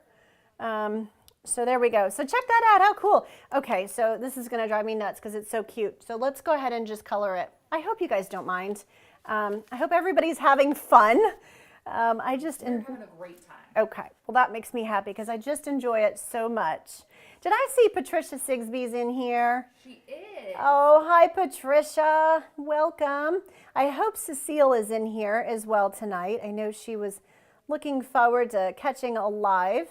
So there we go. So check that out, how cool. Okay, so this is gonna drive me nuts because it's so cute. So let's go ahead and just color it. I hope you guys don't mind. I hope everybody's having fun. We're having a great time. Okay, well that makes me happy because I just enjoy it so much. Did I see Patricia Sigsbee's in here? She is. Oh, hi Patricia, welcome. I hope Cecile is in here as well tonight. I know she was looking forward to catching a live.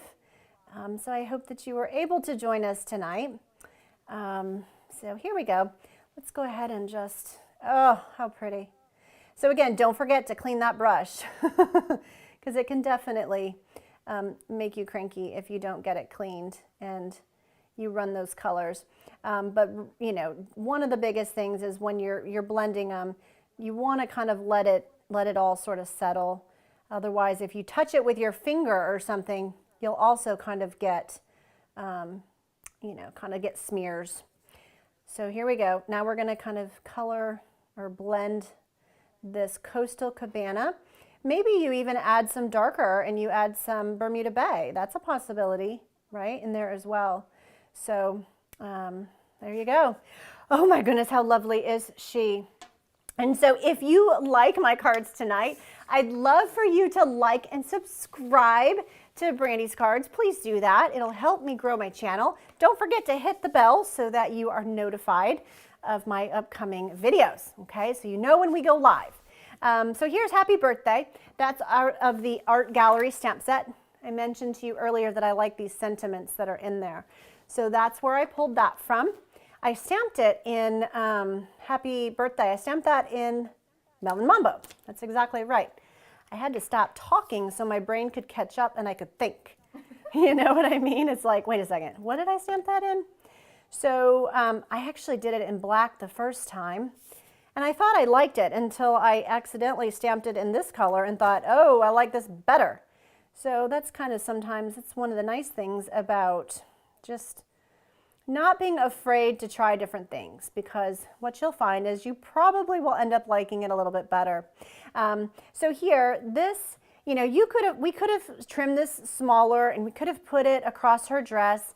So I hope that you were able to join us tonight. So here we go. Let's go ahead and just, oh, how pretty. So again, don't forget to clean that brush because it can definitely make you cranky if you don't get it cleaned and you run those colors. But you know, one of the biggest things is when you're blending them, you want to kind of let it all sort of settle. Otherwise, if you touch it with your finger or something, you'll also kind of get, you know, kind of get smears. So here we go. Now we're going to kind of color or blend this Coastal Cabana. Maybe you even add some darker and you add some Bermuda Bay. That's a possibility, right, in there as well. So there you go. Oh my goodness, how lovely is she? And so if you like my cards tonight, I'd love for you to like and subscribe to Brandy's Cards. Please do that. It'll help me grow my channel. Don't forget to hit the bell so that you are notified of my upcoming videos, okay? So you know when we go live. So here's Happy Birthday. That's out of the Art Gallery stamp set. I mentioned to you earlier that I like these sentiments that are in there. So that's where I pulled that from. I stamped it in Happy Birthday. I stamped that in Melon Mambo. That's exactly right. I had to stop talking so my brain could catch up and I could think. You know what I mean? It's like, wait a second, what did I stamp that in? So I actually did it in black the first time. And I thought I liked it until I accidentally stamped it in this color and thought, oh, I like this better. So that's kind of sometimes, it's one of the nice things about just not being afraid to try different things, because what you'll find is you probably will end up liking it a little bit better. So here, this, you know, we could have trimmed this smaller and we could have put it across her dress.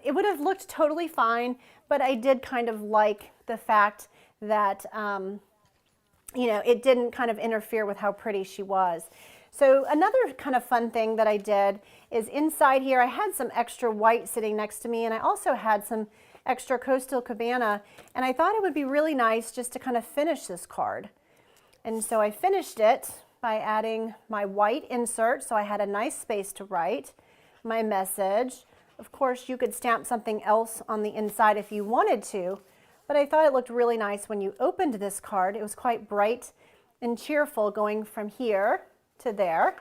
It would have looked totally fine, but I did kind of like the fact that, you know, it didn't kind of interfere with how pretty she was. So another kind of fun thing that I did is inside here, I had some extra white sitting next to me, and I also had some extra Coastal Cabana, and I thought it would be really nice just to kind of finish this card. And so I finished it by adding my white insert, so I had a nice space to write my message. Of course, you could stamp something else on the inside if you wanted to, but I thought it looked really nice when you opened this card. It was quite bright and cheerful going from here to there,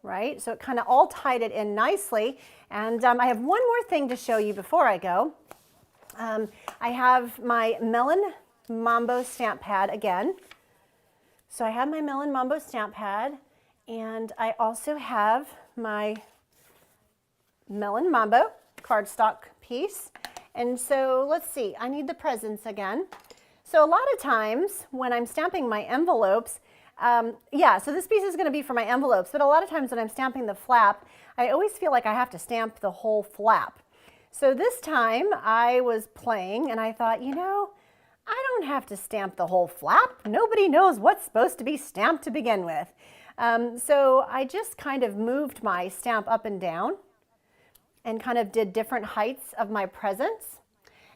right? So it kind of all tied it in nicely. And I have one more thing to show you before I go. I have my Melon Mambo stamp pad again. So I have my Melon Mambo stamp pad, and I also have my Melon Mambo cardstock piece. And so let's see, I need the presents again. So a lot of times when I'm stamping my envelopes, yeah, so this piece is going to be for my envelopes, but a lot of times when I'm stamping the flap, I always feel like I have to stamp the whole flap. So this time I was playing and I thought, you know, I don't have to stamp the whole flap. Nobody knows what's supposed to be stamped to begin with. So I just kind of moved my stamp up and down and kind of did different heights of my presents.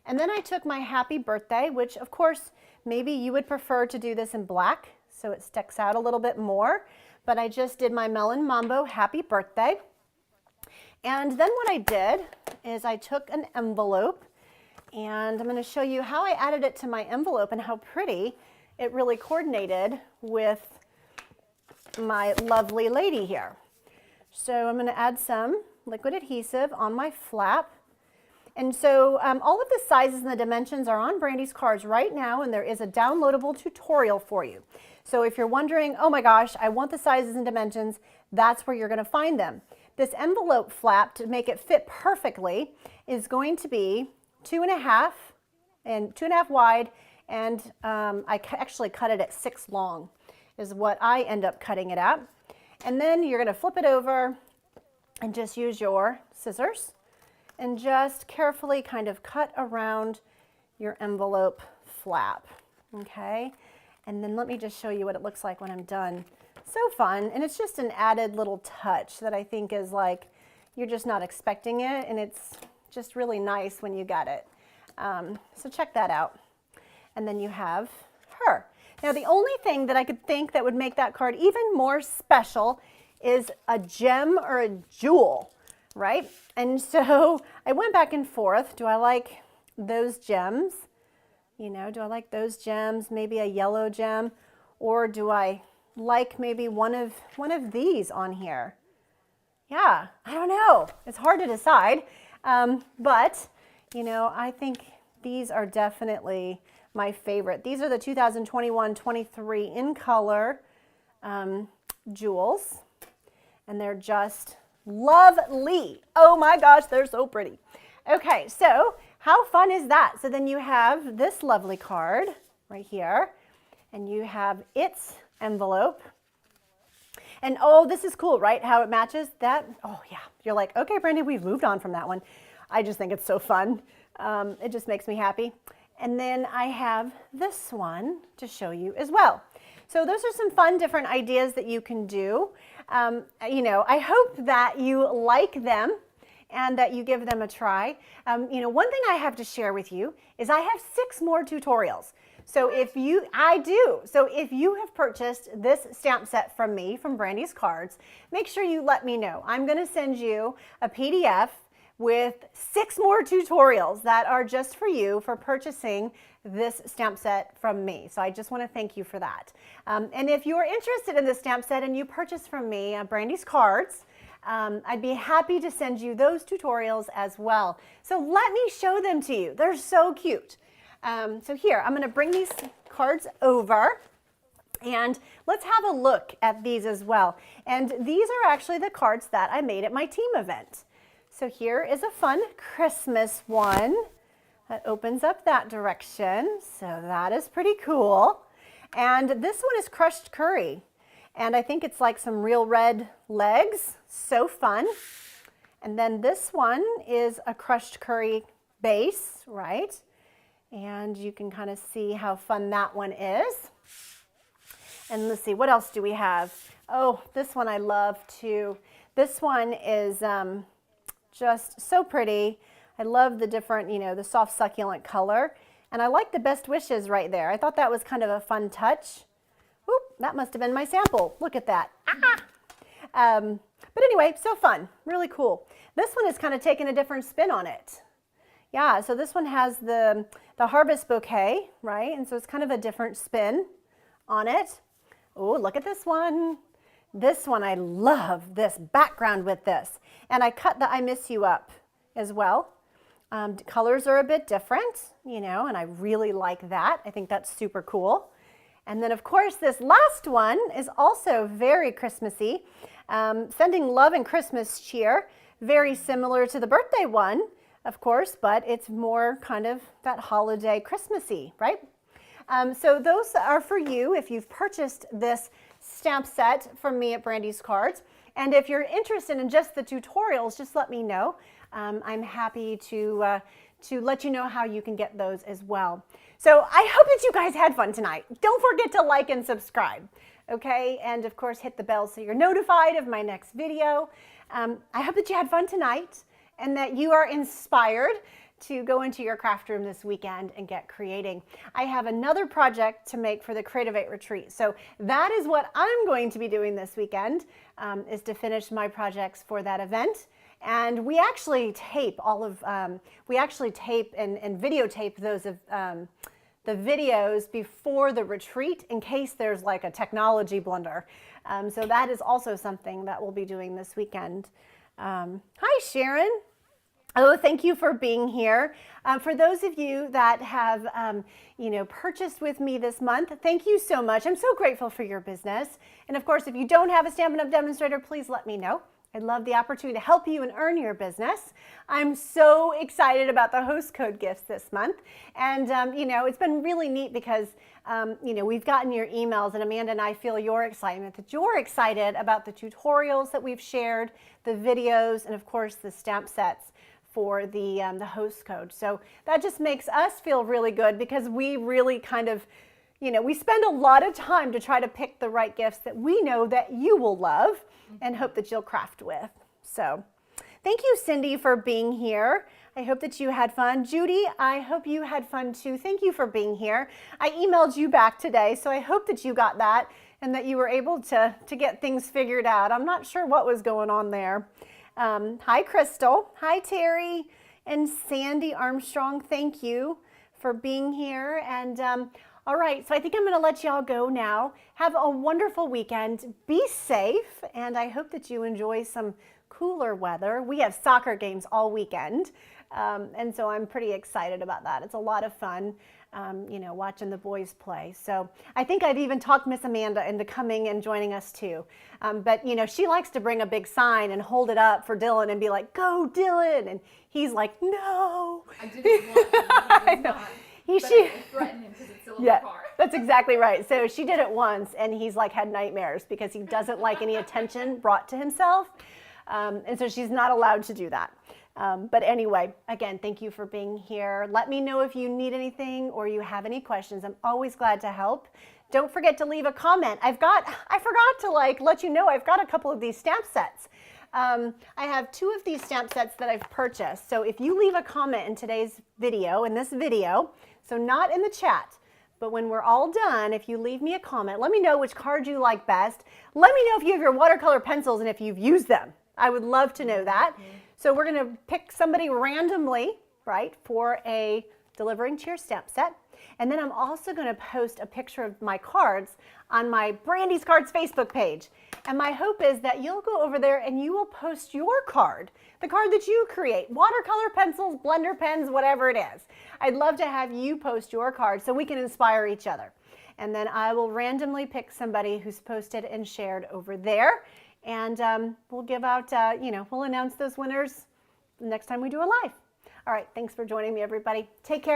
And then I took my Happy Birthday, which of course, maybe you would prefer to do this in black, so it sticks out a little bit more, but I just did my Melon Mambo Happy Birthday. And then what I did is I took an envelope, and I'm going to show you how I added it to my envelope and how pretty it really coordinated with my lovely lady here. So I'm going to add some liquid adhesive on my flap. And so all of the sizes and the dimensions are on Brandy's Cards right now, and there is a downloadable tutorial for you. So if you're wondering, oh my gosh, I want the sizes and dimensions, that's where you're going to find them. This envelope flap, to make it fit perfectly, is going to be 2.5 wide and actually cut it at 6 long is what I end up cutting it at. And then you're going to flip it over and just use your scissors and just carefully kind of cut around your envelope flap, okay? And then let me just show you what it looks like when I'm done. So fun, and it's just an added little touch that I think is like, you're just not expecting it, and it's just really nice when you get it. So check that out. And then you have her. Now the only thing that I could think that would make that card even more special is a gem or a jewel, right? And so I went back and forth. Do I like those gems? You know, do I like those gems? Maybe a yellow gem, or do I like maybe one of these on here? Yeah, I don't know. It's hard to decide, but you know, I think these are definitely my favorite. These are the 2021-23 in color jewels, and they're just lovely. Oh my gosh, they're so pretty. Okay, so how fun is that? So then you have this lovely card right here, and you have its envelope. And oh, this is cool, right? How it matches that. Oh yeah, you're like, okay, Brandy, we've moved on from that one. I just think it's so fun. It just makes me happy. And then I have this one to show you as well. So those are some fun different ideas that you can do. You know, I hope that you like them and that you give them a try. You know, one thing I have to share with you is I have 6 more tutorials. So if you, I do. So if you have purchased this stamp set from me, from BrandysCards, make sure you let me know. I'm going to send you a PDF with 6 more tutorials that are just for you for purchasing this stamp set from me. So I just want to thank you for that. And if you are interested in this stamp set and you purchase from me, BrandysCards, I'd be happy to send you those tutorials as well. So let me show them to you. They're so cute. So here, I'm going to bring these cards over, and let's have a look at these as well. And these are actually the cards that I made at my team event. So here is a fun Christmas one that opens up that direction. So that is pretty cool. And this one is crushed curry. And I think it's like some real red legs. So fun. And then this one is a crushed curry base, right? And you can kind of see how fun that one is. And let's see, what else do we have? Oh, this one I love too. This one is just so pretty. I love the different, you know, the soft succulent color. And I like the best wishes right there. I thought that was kind of a fun touch. Whoop, that must have been my sample. Look at that. But anyway, so fun, really cool. This one is kind of taking a different spin on it. Yeah, so this one has the harvest bouquet, right? And so it's kind of a different spin on it. Oh, look at this one. This one, I love this background with this. And I cut the I Miss You up as well. Colors are a bit different, you know, and I really like that. I think that's super cool. And then of course this last one is also very Christmassy. Sending love and Christmas cheer, very similar to the birthday one, of course, but it's more kind of that holiday Christmassy, right? So those are for you if you've purchased this stamp set from me at BrandysCards. And if you're interested in just the tutorials, just let me know. I'm happy to let you know how you can get those as well. So I hope that you guys had fun tonight. Don't forget to like and subscribe, okay? And of course, hit the bell so you're notified of my next video. I hope that you had fun tonight and that you are inspired to go into your craft room this weekend and get creating. I have another project to make for the Creative 8 retreat. So that is what I'm going to be doing this weekend, is to finish my projects for that event. And we actually tape and videotape those of the videos before the retreat in case there's like a technology blunder. So that is also something that we'll be doing this weekend. Hi, Sharon. Oh, thank you for being here. For those of you that have, purchased with me this month, thank you so much. I'm so grateful for your business. And of course, if you don't have a Stampin' Up! Demonstrator, please let me know. I'd love the opportunity to help you and earn your business. I'm so excited about the host code gifts this month. And, it's been really neat because, we've gotten your emails, and Amanda and I feel your excitement, that you're excited about the tutorials that we've shared, the videos, and of course the stamp sets for the host code. So that just makes us feel really good because we really kind of, we spend a lot of time to try to pick the right gifts that we know that you will love and hope that you'll craft with. So thank you, Cindy, for being here. I hope that you had fun. Judy, I hope you had fun too. Thank you for being here. I emailed you back today, so I hope that you got that and that you were able to get things figured out. I'm not sure what was going on there. Hi, Crystal. Hi, Terry and Sandy Armstrong. Thank you for being here. And all right, so I think I'm going to let y'all go now. Have a wonderful weekend. Be safe, and I hope that you enjoy some cooler weather. We have soccer games all weekend, and so I'm pretty excited about that. It's a lot of fun, watching the boys play. So I think I've even talked Miss Amanda into coming and joining us too. But she likes to bring a big sign and hold it up for Dylan and be like, "Go, Dylan!" And he's like, "No." I did it once. She threatened him because it's still in the car. That's exactly right. So she did it once, and he's like had nightmares because he doesn't like any attention brought to himself. And so she's not allowed to do that. But anyway, again, thank you for being here. Let me know if you need anything or you have any questions. I'm always glad to help. Don't forget to leave a comment. I forgot to let you know I've got a couple of these stamp sets. I have 2 of these stamp sets that I've purchased. So if you leave a comment in today's video, so not in the chat, but when we're all done, if you leave me a comment, let me know which card you like best. Let me know if you have your watercolor pencils and if you've used them. I would love to know that. So we're going to pick somebody randomly, right, for a Delivering Cheer stamp set. And then I'm also going to post a picture of my cards on my BrandysCards Facebook page. And my hope is that you'll go over there and you will post your card, the card that you create, watercolor pencils, blender pens, whatever it is. I'd love to have you post your card so we can inspire each other. And then I will randomly pick somebody who's posted and shared over there. And we'll give out, we'll announce those winners next time we do a live. All right, thanks for joining me, everybody. Take care.